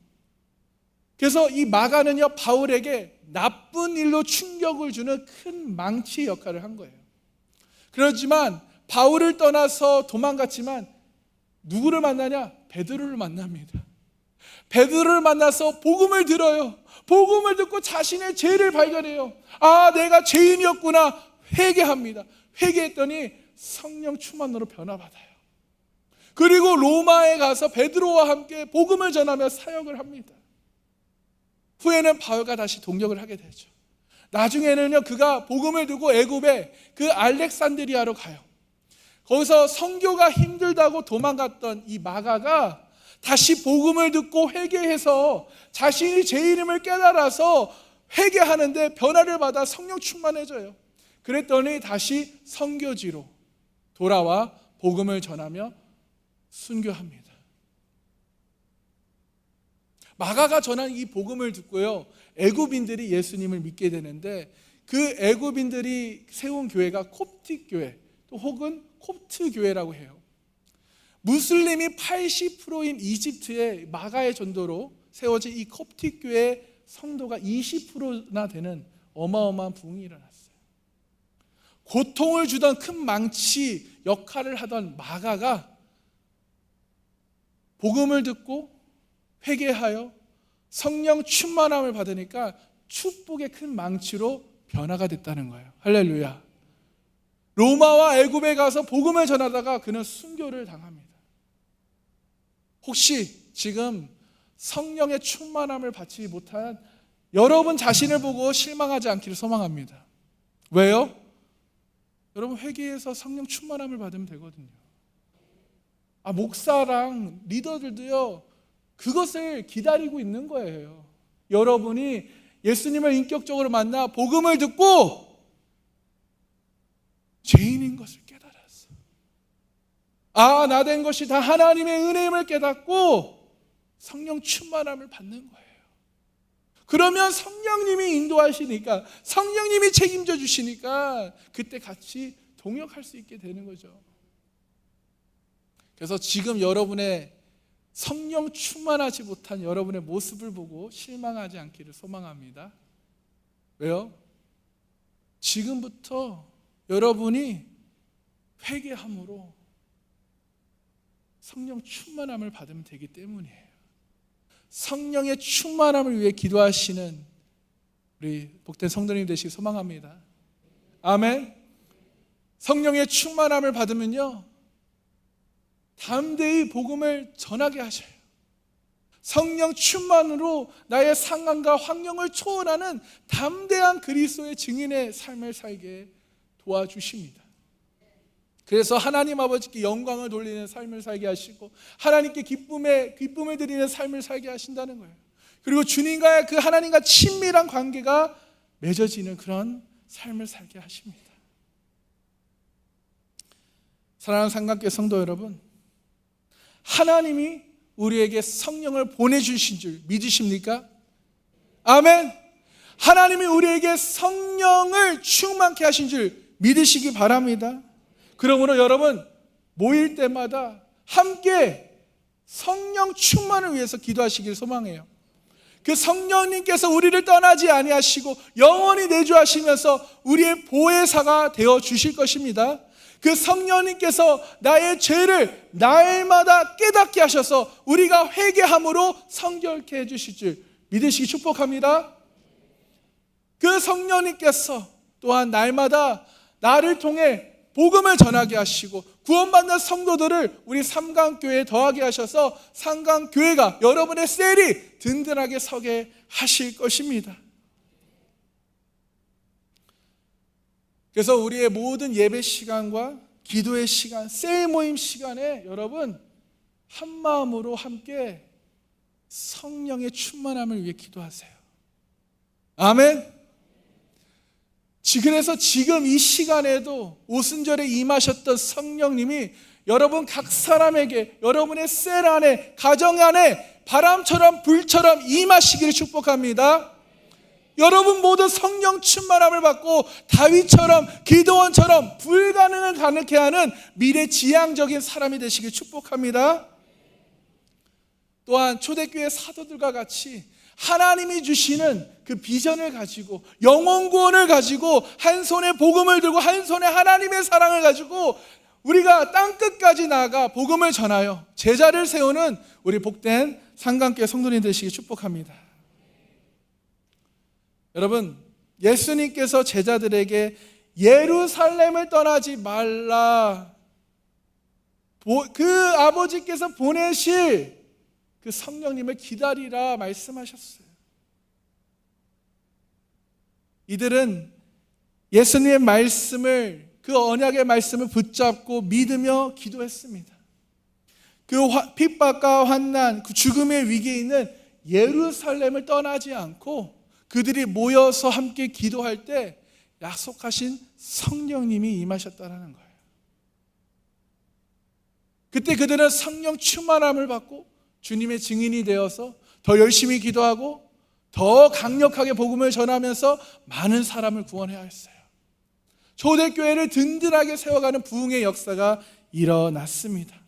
그래서 이 마가는요, 바울에게 나쁜 일로 충격을 주는 큰 망치 역할을 한 거예요. 그렇지만 바울을 떠나서 도망갔지만 누구를 만나냐? 베드로를 만납니다. 베드로를 만나서 복음을 들어요. 복음을 듣고 자신의 죄를 발견해요. 내가 죄인이었구나. 회개합니다. 회개했더니 성령 충만으로 변화받아요. 그리고 로마에 가서 베드로와 함께 복음을 전하며 사역을 합니다. 후에는 바울과 다시 동역을 하게 되죠. 나중에는요, 그가 복음을 두고 애굽에 그 알렉산드리아로 가요. 거기서 선교가 힘들다고 도망갔던 이 마가가 다시 복음을 듣고 회개해서 자신이 제 이름을 깨달아서 회개하는데 변화를 받아 성령 충만해져요. 그랬더니 다시 선교지로 돌아와 복음을 전하며 순교합니다. 마가가 전한 이 복음을 듣고요, 애굽인들이 예수님을 믿게 되는데, 그 애굽인들이 세운 교회가 콥틱 교회, 또 혹은 콥트 교회라고 해요. 무슬림이 80%인 이집트의 마가의 전도로 세워진 이 콥틱 교회의 성도가 20%나 되는 어마어마한 부흥이 일어났어요. 고통을 주던 큰 망치 역할을 하던 마가가 복음을 듣고 회개하여 성령 충만함을 받으니까 축복의 큰 망치로 변화가 됐다는 거예요. 할렐루야. 로마와 애굽에 가서 복음을 전하다가 그는 순교를 당합니다. 혹시 지금 성령의 충만함을 받지 못한 여러분 자신을 보고 실망하지 않기를 소망합니다. 왜요? 여러분 회개해서 성령 충만함을 받으면 되거든요. 목사랑 리더들도요, 그것을 기다리고 있는 거예요. 여러분이 예수님을 인격적으로 만나 복음을 듣고 죄인인 것을 깨달았어. 나 된 것이 다 하나님의 은혜임을 깨닫고 성령 충만함을 받는 거예요. 그러면 성령님이 인도하시니까, 성령님이 책임져 주시니까 그때 같이 동역할 수 있게 되는 거죠. 그래서 지금 여러분의 성령 충만하지 못한 여러분의 모습을 보고 실망하지 않기를 소망합니다. 왜요? 지금부터 여러분이 회개함으로 성령 충만함을 받으면 되기 때문이에요. 성령의 충만함을 위해 기도하시는 우리 복된 성도님 되시기 소망합니다. 아멘. 성령의 충만함을 받으면요, 담대히 복음을 전하게 하셔요. 성령 충만으로 나의 상황과 환경을 초월하는 담대한 그리스도의 증인의 삶을 살게 도와주십니다. 그래서 하나님 아버지께 영광을 돌리는 삶을 살게 하시고 하나님께 기쁨을 드리는 삶을 살게 하신다는 거예요. 그리고 주님과의 그 하나님과 친밀한 관계가 맺어지는 그런 삶을 살게 하십니다. 사랑하는 상강교회 성도 여러분, 하나님이 우리에게 성령을 보내주신 줄 믿으십니까? 아멘. 하나님이 우리에게 성령을 충만케 하신 줄 믿으시기 바랍니다. 그러므로 여러분, 모일 때마다 함께 성령 충만을 위해서 기도하시길 소망해요. 그 성령님께서 우리를 떠나지 아니하시고 영원히 내주하시면서 우리의 보혜사가 되어 주실 것입니다. 그 성령님께서 나의 죄를 날마다 깨닫게 하셔서 우리가 회개함으로 성결케 해주실 줄 믿으시기 축복합니다. 그 성령님께서 또한 날마다 나를 통해 복음을 전하게 하시고 구원받는 성도들을 우리 삼강교회에 더하게 하셔서 삼강교회가 여러분의 셀이 든든하게 서게 하실 것입니다. 그래서 우리의 모든 예배 시간과 기도의 시간, 셀 모임 시간에 여러분 한 마음으로 함께 성령의 충만함을 위해 기도하세요. 아멘. 그래서 지금 이 시간에도 오순절에 임하셨던 성령님이 여러분 각 사람에게 여러분의 셀 안에, 가정 안에 바람처럼 불처럼 임하시기를 축복합니다. 여러분 모두 성령 충만함을 받고 다윗처럼, 기드온처럼 불가능을 가능케 하는 미래지향적인 사람이 되시길 축복합니다. 또한 초대교회 사도들과 같이 하나님이 주시는 그 비전을 가지고, 영혼 구원을 가지고, 한 손에 복음을 들고 한 손에 하나님의 사랑을 가지고 우리가 땅끝까지 나아가 복음을 전하여 제자를 세우는 우리 복된 상강교회 성도님 되시기 축복합니다. 여러분, 예수님께서 제자들에게 예루살렘을 떠나지 말라, 그 아버지께서 보내실 그 성령님을 기다리라 말씀하셨어요. 이들은 예수님의 말씀을, 그 언약의 말씀을 붙잡고 믿으며 기도했습니다. 그 핍박과 환난, 그 죽음의 위기에 있는 예루살렘을 떠나지 않고 그들이 모여서 함께 기도할 때 약속하신 성령님이 임하셨다는 거예요. 그때 그들은 성령 충만함을 받고 주님의 증인이 되어서 더 열심히 기도하고 더 강력하게 복음을 전하면서 많은 사람을 구원해야 했어요. 초대교회를 든든하게 세워가는 부흥의 역사가 일어났습니다.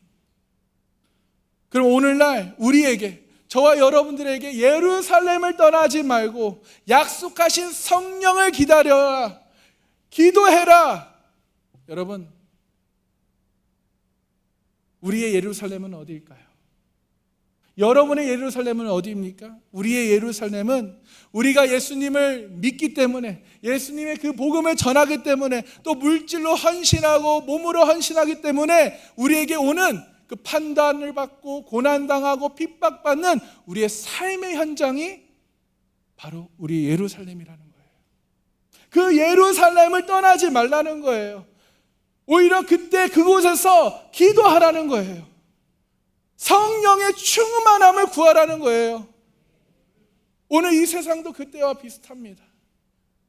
그럼 오늘날 우리에게, 저와 여러분들에게 예루살렘을 떠나지 말고 약속하신 성령을 기다려라, 기도해라. 여러분, 우리의 예루살렘은 어디일까요? 여러분의 예루살렘은 어디입니까? 우리의 예루살렘은 우리가 예수님을 믿기 때문에, 예수님의 그 복음을 전하기 때문에, 또 물질로 헌신하고 몸으로 헌신하기 때문에 우리에게 오는 그 판단을 받고 고난당하고 핍박받는 우리의 삶의 현장이 바로 우리 예루살렘이라는 거예요. 그 예루살렘을 떠나지 말라는 거예요. 오히려 그때 그곳에서 기도하라는 거예요. 성령의 충만함을 구하라는 거예요. 오늘 이 세상도 그때와 비슷합니다.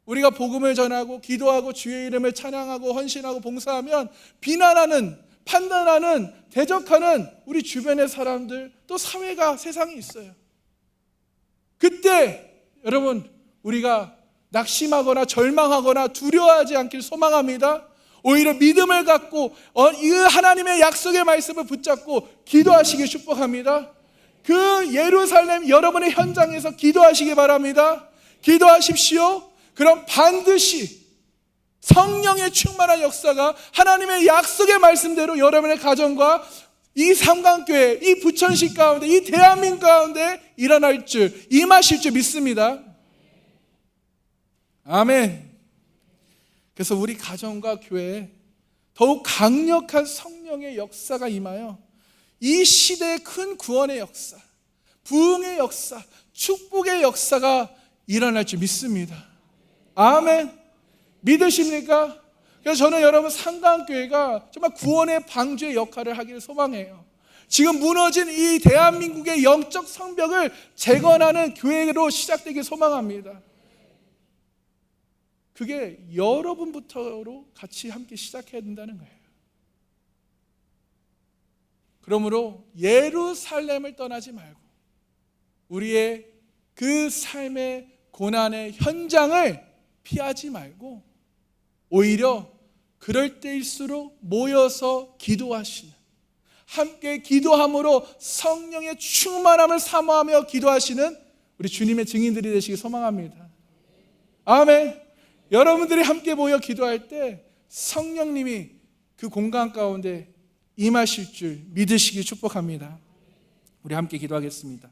우리가 복음을 전하고 기도하고 주의 이름을 찬양하고 헌신하고 봉사하면 비난하는, 판단하는, 대적하는 우리 주변의 사람들, 또 사회가, 세상이 있어요. 그때 여러분, 우리가 낙심하거나 절망하거나 두려워하지 않길 소망합니다. 오히려 믿음을 갖고 이 하나님의 약속의 말씀을 붙잡고 기도하시길 축복합니다. 그 예루살렘 여러분의 현장에서 기도하시기 바랍니다. 기도하십시오. 그럼 반드시 성령의 충만한 역사가 하나님의 약속의 말씀대로 여러분의 가정과 이 삼강교회, 이 부천시 가운데, 이 대한민국 가운데 일어날 줄, 임하실 줄 믿습니다. 아멘. 그래서 우리 가정과 교회에 더욱 강력한 성령의 역사가 임하여 이 시대의 큰 구원의 역사, 부흥의 역사, 축복의 역사가 일어날 줄 믿습니다. 아멘. 믿으십니까? 그래서 저는 여러분 삼강교회가 정말 구원의 방주의 역할을 하기를 소망해요. 지금 무너진 이 대한민국의 영적 성벽을 재건하는 교회로 시작되길 소망합니다. 그게 여러분부터로 같이 함께 시작해야 된다는 거예요. 그러므로 예루살렘을 떠나지 말고 우리의 그 삶의 고난의 현장을 피하지 말고 오히려 그럴 때일수록 모여서 기도하시는, 함께 기도함으로 성령의 충만함을 사모하며 기도하시는 우리 주님의 증인들이 되시길 소망합니다. 아멘. 여러분들이 함께 모여 기도할 때 성령님이 그 공간 가운데 임하실 줄 믿으시기 축복합니다. 우리 함께 기도하겠습니다.